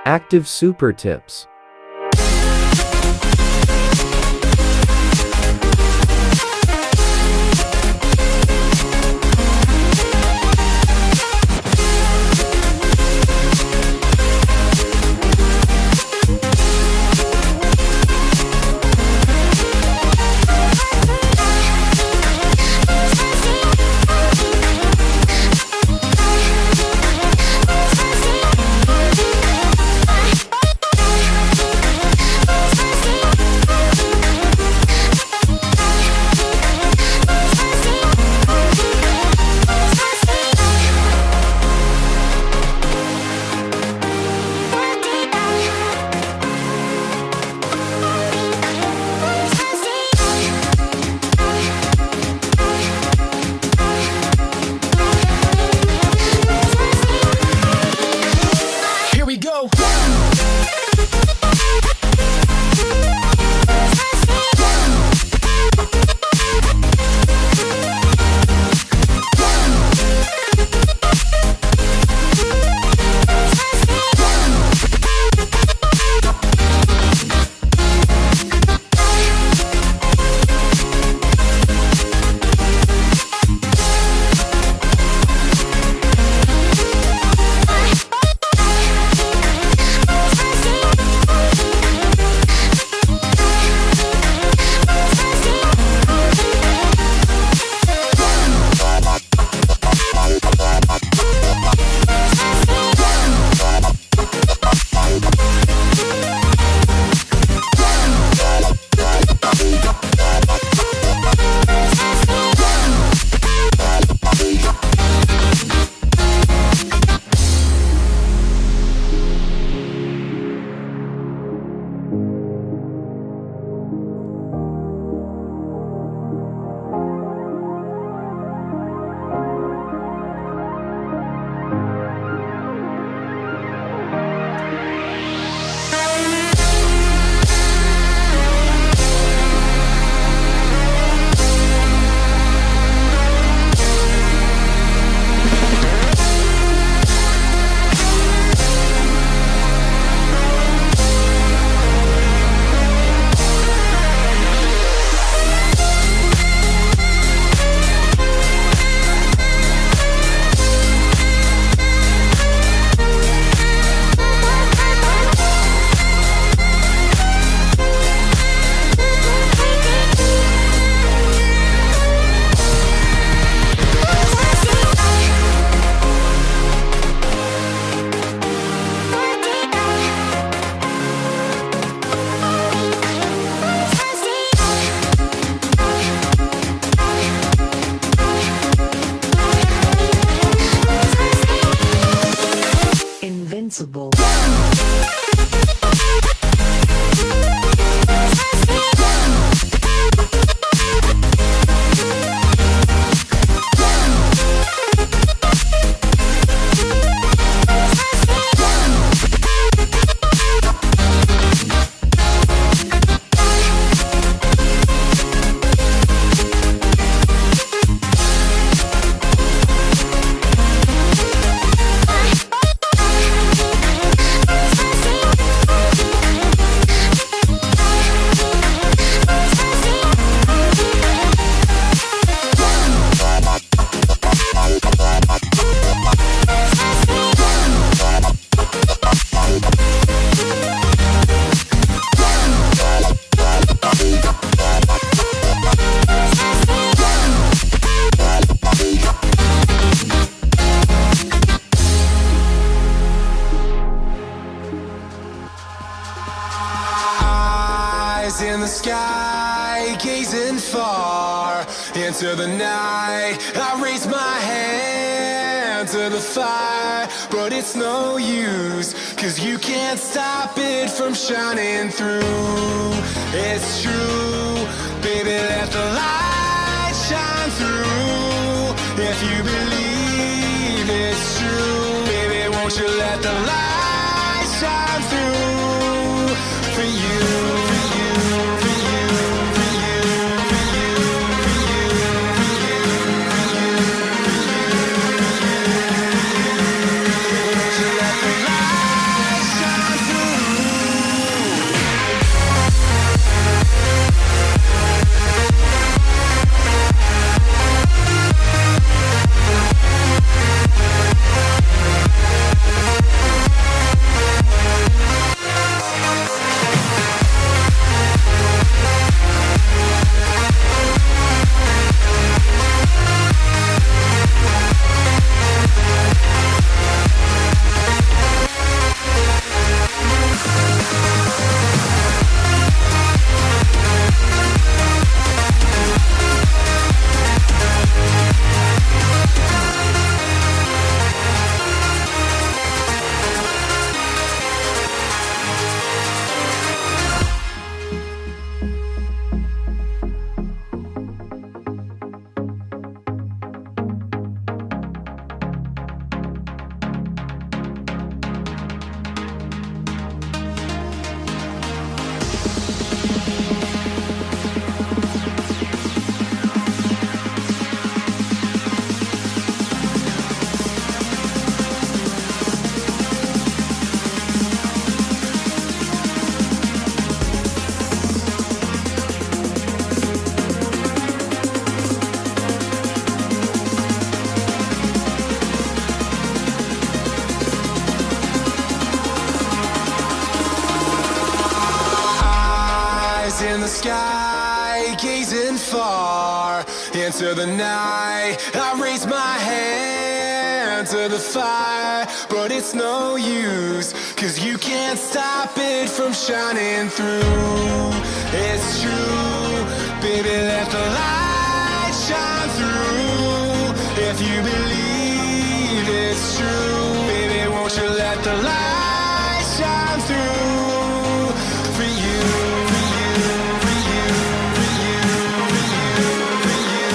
Active Super Tips. Invincible. In the sky, gazing far into the night, I raise my hand to the fire, but it's no use, 'cause you can't stop it from shining through. It's true, baby, let the light shine through. If you believe it's true, baby, won't you let the light shine through for you. Shine sky, gazing far into the night. I raise my hand to the fire, but it's no use, 'cause you can't stop it from shining through. It's true, baby, let the light shine through. If you believe it's true, baby, won't you let the light shine through for you, for you, for you, for you, for you, for you, for you,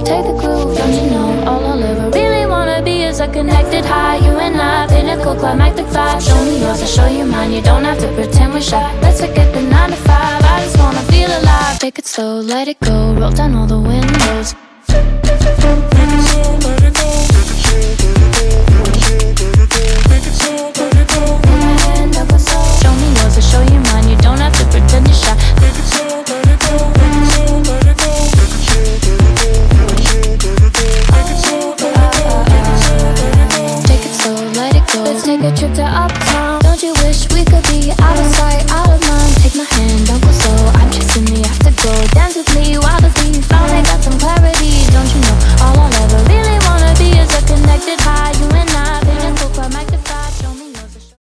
take the groove, don't you know? All I'll ever really wanna be is a connected high. You and I, pinnacle, climactic vibe. Show me yours, I'll show you mine. You don't have to pretend we're shy. Let's forget the 9 to 5. I just wanna feel alive. Take it slow, let it go. Roll down all the windows. Show me yours, I'll show you mine. You don't have to pretend you're shy. Take it slow, let it go. Let's take a trip to uptown. Don't you wish we could be out of sight?